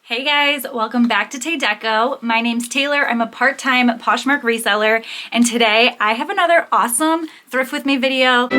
Hey guys, welcome back to Tay Deco. My name's Taylor. I'm a part-time Poshmark reseller, and today I have another awesome thrift with me video.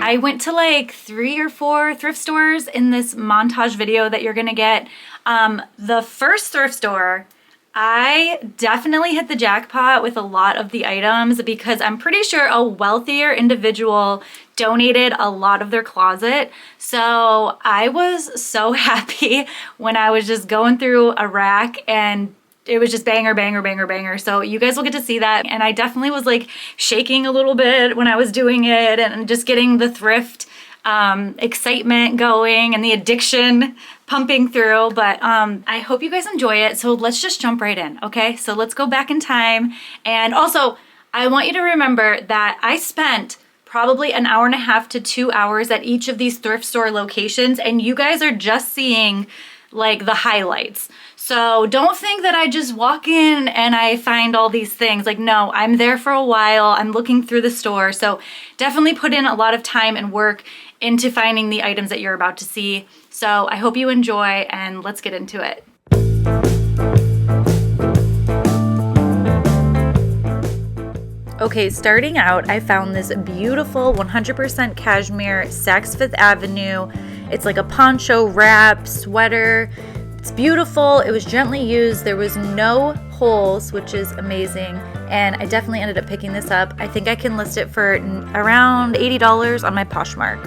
I went to like 3 or 4 thrift stores in this montage video that you're gonna get. The first thrift store, I definitely hit the jackpot with a lot of the items because I'm pretty sure a wealthier individual donated a lot of their closet. So I was so happy when I was just going through a rack and it was just banger, banger, banger, banger. So you guys will get to see that. And I definitely was like shaking a little bit when I was doing it and just getting the thrift excitement going and the addiction pumping through. But I hope you guys enjoy it. So let's just jump right in, okay? So let's go back in time. And also, I want you to remember that I spent probably an hour and a half to 2 hours at each of these thrift store locations, and you guys are just seeing like the highlights. So don't think that I just walk in and I find all these things. Like, no, I'm there for a while. I'm looking through the store. So definitely put in a lot of time and work into finding the items that you're about to see. So I hope you enjoy, and let's get into it. Okay, starting out, I found this beautiful 100% cashmere Saks Fifth Avenue. It's like a poncho wrap sweater. It's beautiful. It was gently used. There was no holes, which is amazing. And I definitely ended up picking this up. I think I can list it for around $80 on my Poshmark.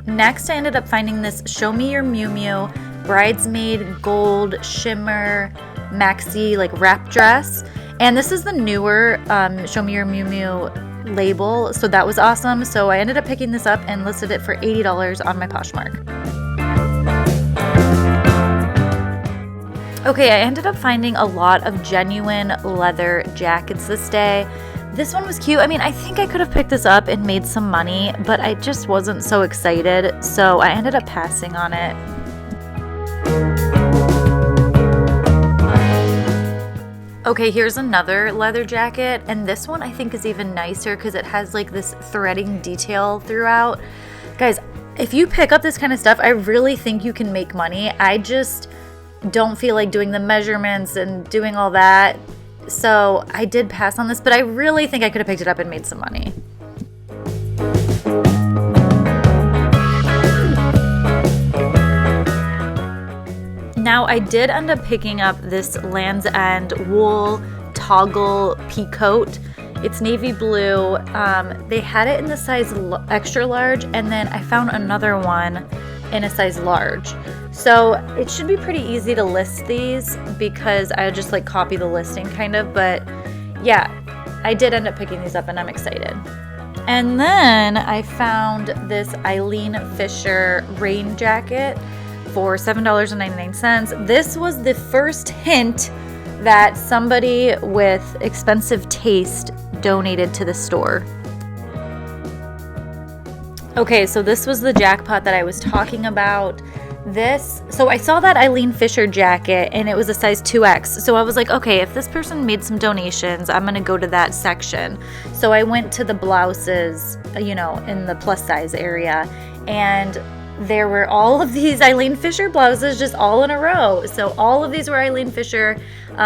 Next, I ended up finding this Show Me Your Miu Miu bridesmaid gold shimmer maxi like wrap dress. And this is the newer Show Me Your Miu Miu label, so that was awesome. So I ended up picking this up and listed it for $80 on my Poshmark. Okay, I ended up finding a lot of genuine leather jackets this day. This one was cute. I mean, I think I could have picked this up and made some money, but I just wasn't so excited, so I ended up passing on it. Okay, here's another leather jacket, and this one I think is even nicer because it has like this threading detail throughout. Guys, if you pick up this kind of stuff, I really think you can make money. I just don't feel like doing the measurements and doing all that. So I did pass on this, but I really think I could have picked it up and made some money. Now I did end up picking up this Land's End wool toggle peacoat. It's navy blue. They had it in the size extra large, and then I found another one in a size large. So it should be pretty easy to list these because I just like copy the listing kind of, but yeah, I did end up picking these up and I'm excited. And then I found this Eileen Fisher rain jacket for $7.99. This was the first hint that somebody with expensive taste donated to the store. Okay, so this was the jackpot that I was talking about. So I saw that Eileen Fisher jacket and it was a size 2X. So I was like, okay, if this person made some donations, I'm gonna go to that section. So I went to the blouses, in the plus size area, and there were all of these Eileen Fisher blouses just all in a row. So all of these were Eileen Fisher.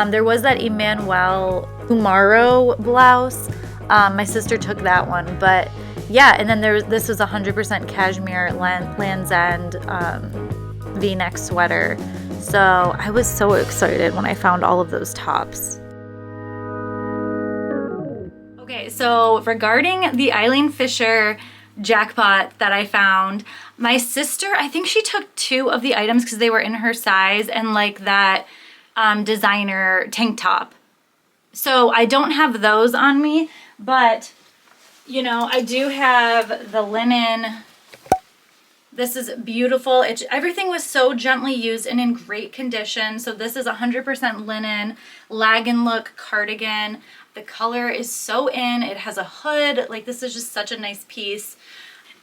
There was that Emmanuel Umaro blouse. My sister took that one, but yeah. And then this was 100% cashmere Land's End V-neck sweater. So I was so excited when I found all of those tops. Okay, so regarding the Eileen Fisher jackpot that I found, my sister, I think she took 2 of the items because they were in her size and like that designer tank top. So I don't have those on me, but I do have the linen. This is beautiful. Everything was so gently used and in great condition. So this is 100% linen, lag and look cardigan. The color is so in. It has a hood. Like, this is just such a nice piece.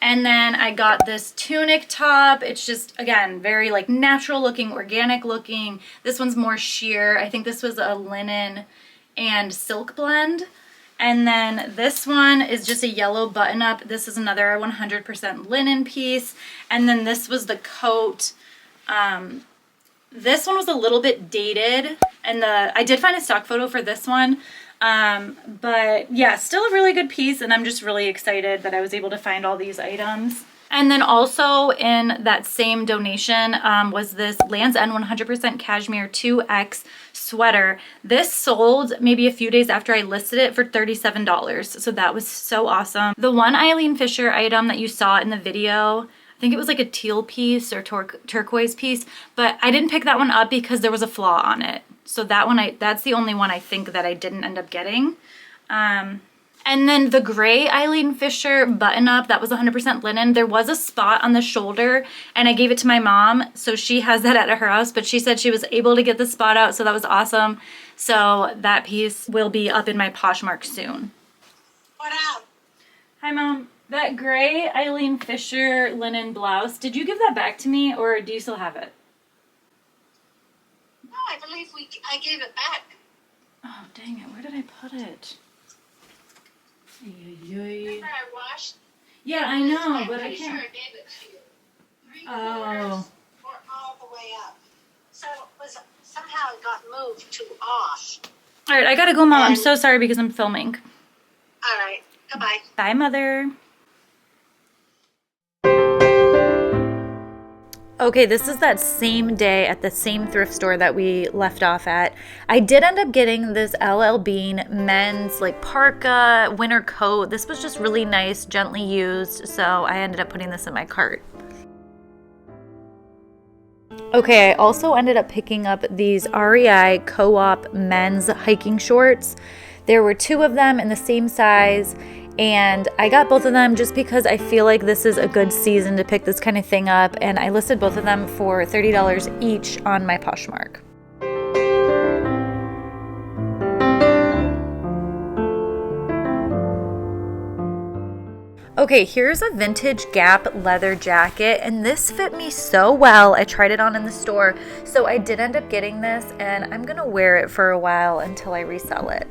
And then I got this tunic top. It's just, again, very like natural looking, organic looking. This one's more sheer. I think this was a linen and silk blend. And then this one is just a yellow button up. This is another 100% linen piece. And then this was the coat. This one was a little bit dated, and I did find a stock photo for this one. But yeah, still a really good piece, and I'm just really excited that I was able to find all these items. And then also in that same donation was this Land's End 100% Cashmere 2X sweater. This sold maybe a few days after I listed it for $37. So that was so awesome. The one Eileen Fisher item that you saw in the video, I think it was like a teal piece or turquoise piece, but I didn't pick that one up because there was a flaw on it. So that one, that's the only one I think that I didn't end up getting. And then the gray Eileen Fisher button up, that was 100% linen. There was a spot on the shoulder and I gave it to my mom. So she has that at her house, but she said she was able to get the spot out. So that was awesome. So that piece will be up in my Poshmark soon. What up? Hi, Mom. That gray Eileen Fisher linen blouse, did you give that back to me or do you still have it? No, I believe I gave it back. Oh, dang it. Where did I put it? Remember I washed? Yeah, I know, I'm but I pretty can't. sure I gave it to you. 3/4 Oh. or all the way up. So it was somehow it got moved to off. All right, I gotta go, Mom. I'm so sorry because I'm filming. All right. Goodbye. Bye, Mother. Okay, this is that same day at the same thrift store that we left off at. I did end up getting this LL Bean men's like parka winter coat. This was just really nice, gently used, so I ended up putting this in my cart. Okay, I also ended up picking up these REI Co-op men's hiking shorts. There were 2 of them in the same size, and I got both of them just because I feel like this is a good season to pick this kind of thing up, and I listed both of them for $30 each on my Poshmark. Okay, here's a vintage Gap leather jacket, and this fit me so well. I tried it on in the store, so I did end up getting this, and I'm gonna wear it for a while until I resell it.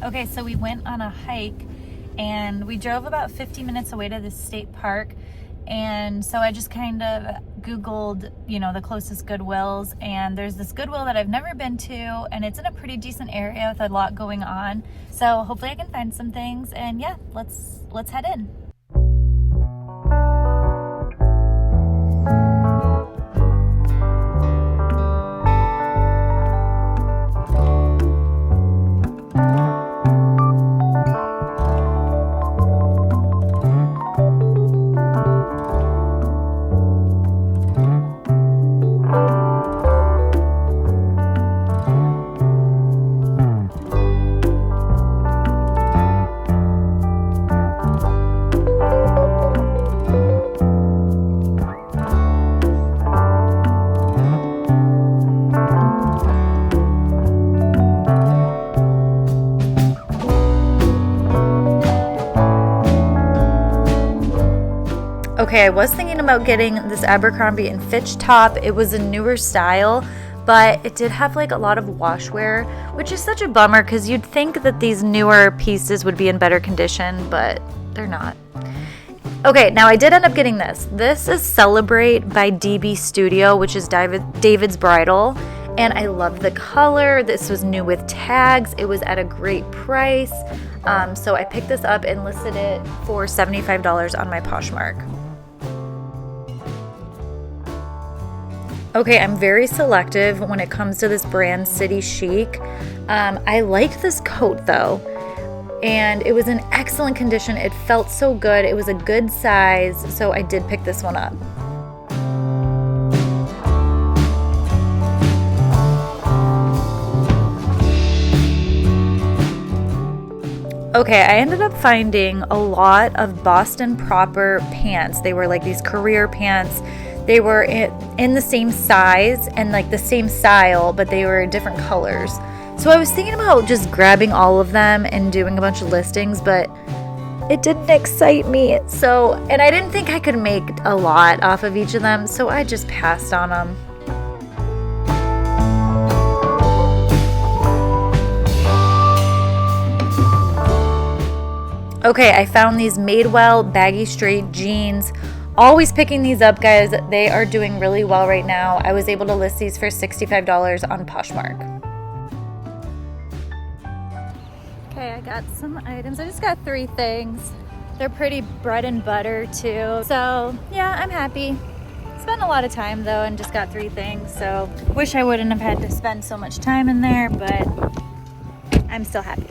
Okay, so we went on a hike and we drove about 50 minutes away to this state park, and so I just kind of Googled, you know, the closest Goodwills, and there's this Goodwill that I've never been to, and it's in a pretty decent area with a lot going on, so hopefully I can find some things, and yeah, let's head in. Okay, I was thinking about getting this Abercrombie & Fitch top. It was a newer style, but it did have like a lot of washwear, which is such a bummer because you'd think that these newer pieces would be in better condition, but they're not. Okay, now I did end up getting this. This is Celebrate by DB Studio, which is David's Bridal, and I love the color. This was new with tags. It was at a great price, so I picked this up and listed it for $75 on my Poshmark. Okay, I'm very selective when it comes to this brand City Chic. I liked this coat though, and it was in excellent condition. It felt so good. It was a good size, so I did pick this one up. Okay, I ended up finding a lot of Boston proper pants. They were like these career pants. They were in the same size and like the same style, but they were different colors. So I was thinking about just grabbing all of them and doing a bunch of listings, but it didn't excite me. So, and I didn't think I could make a lot off of each of them, so I just passed on them. Okay, I found these Madewell baggy straight jeans. Always picking these up, guys. They are doing really well right now. I was able to list these for $65 on Poshmark. Okay, I got some items. I just got 3 things. They're pretty bread and butter too. So yeah, I'm happy. Spent a lot of time though and just got 3 things. So wish I wouldn't have had to spend so much time in there, but I'm still happy.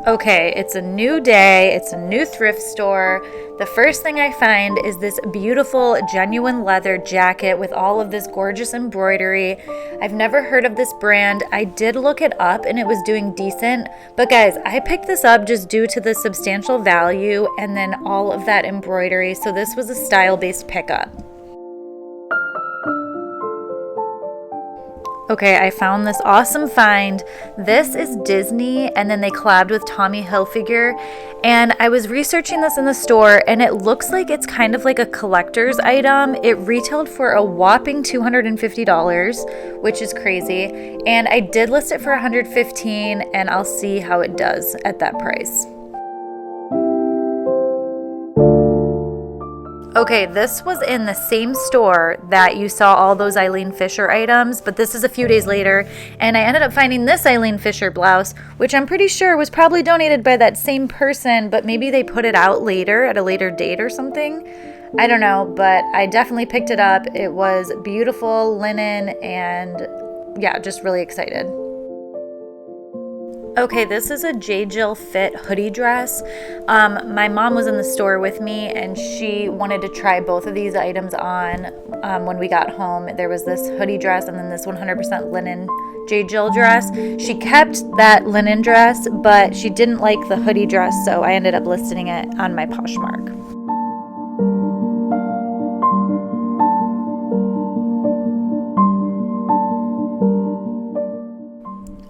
Okay, it's a new day, it's a new thrift store. The first thing I find is this beautiful genuine leather jacket with all of this gorgeous embroidery. I've never heard of this brand. I did look it up and it was doing decent, but guys, I picked this up just due to the substantial value and then all of that embroidery, so this was a style-based pickup. Okay, I found this awesome find. This is Disney, and then they collabed with Tommy Hilfiger. And I was researching this in the store, and it looks like it's kind of like a collector's item. It retailed for a whopping $250, which is crazy. And I did list it for $115, and I'll see how it does at that price. Okay, this was in the same store that you saw all those Eileen Fisher items, but this is a few days later, and I ended up finding this Eileen Fisher blouse, which I'm pretty sure was probably donated by that same person, but maybe they put it out later at a later date or something. I don't know, but I definitely picked it up. It was beautiful linen, and yeah, just really excited. Okay, this is a J. Jill fit hoodie dress. My mom was in the store with me and she wanted to try both of these items on when we got home. There was this hoodie dress and then this 100% linen J. Jill dress. She kept that linen dress, but she didn't like the hoodie dress, so I ended up listing it on my Poshmark.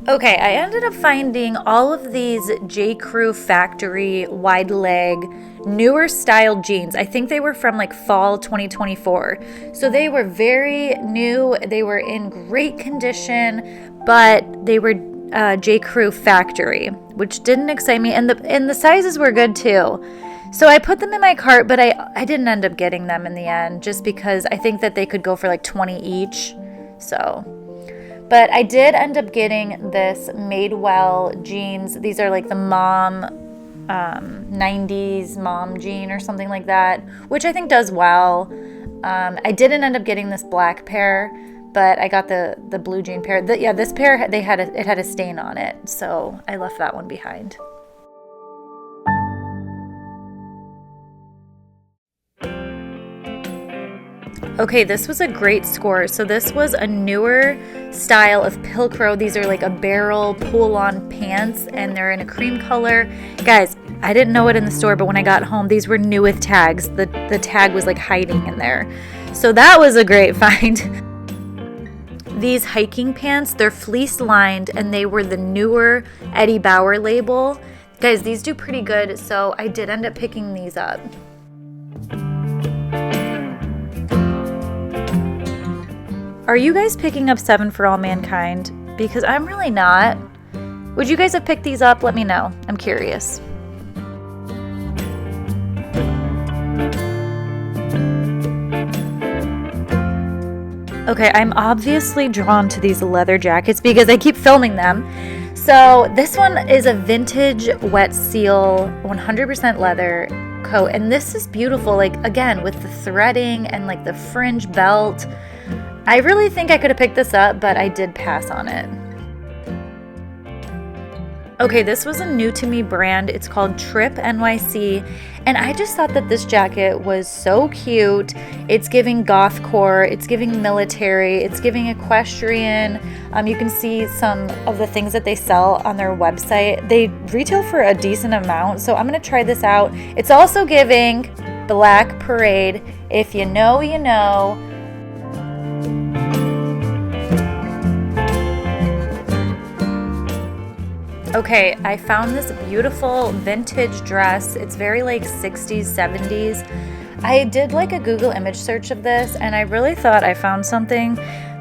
Okay, I ended up finding all of these J. Crew factory wide leg newer style jeans. I think they were from like fall 2024. So they were very new. They were in great condition, but they were J. Crew factory, which didn't excite me. And the sizes were good too. So I put them in my cart, but I didn't end up getting them in the end just because I think that they could go for like 20 each. But I did end up getting this Madewell jeans. These are like the mom, 90s mom jean or something like that, which I think does well. I didn't end up getting this black pair, but I got the blue jean pair. This pair, it had a stain on it, so I left that one behind. Okay, this was a great score. So this was a newer style of Pilcrow. These are like a barrel pull-on pants and they're in a cream color. Guys, I didn't know it in the store, but when I got home, these were new with tags. The tag was like hiding in there. So that was a great find. These hiking pants, they're fleece lined and they were the newer Eddie Bauer label. Guys, these do pretty good, so I did end up picking these up. Are you guys picking up 7 for All Mankind? Because I'm really not. Would you guys have picked these up? Let me know. I'm curious. Okay, I'm obviously drawn to these leather jackets because I keep filming them. So this one is a vintage wet seal 100% leather coat, and this is beautiful, like again with the threading and like the fringe belt. I really think I could have picked this up, but I did pass on it. Okay, this was a new to me brand. It's called Trip NYC, And I just thought that this jacket was so cute. It's giving gothcore, it's giving military, it's giving equestrian. You can see some of the things that they sell on their website. They retail for a decent amount, so I'm gonna try this out. It's also giving Black Parade. If you know, you know. Okay, I found this beautiful vintage dress. It's very like 60s, 70s. I did like a Google image search of this and I really thought I found something,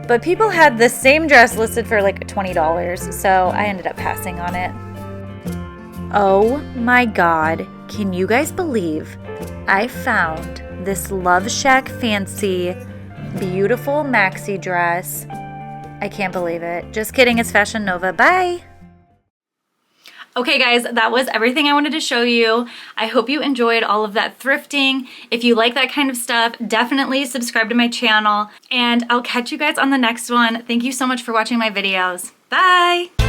but people had the same dress listed for like $20, so I ended up passing on it. Oh my God, can you guys believe I found this Love Shack Fancy beautiful maxi dress? I can't believe it. Just kidding, it's Fashion Nova. Bye! Okay guys, that was everything I wanted to show you. I hope you enjoyed all of that thrifting. If you like that kind of stuff, definitely subscribe to my channel, and I'll catch you guys on the next one. Thank you so much for watching my videos. Bye!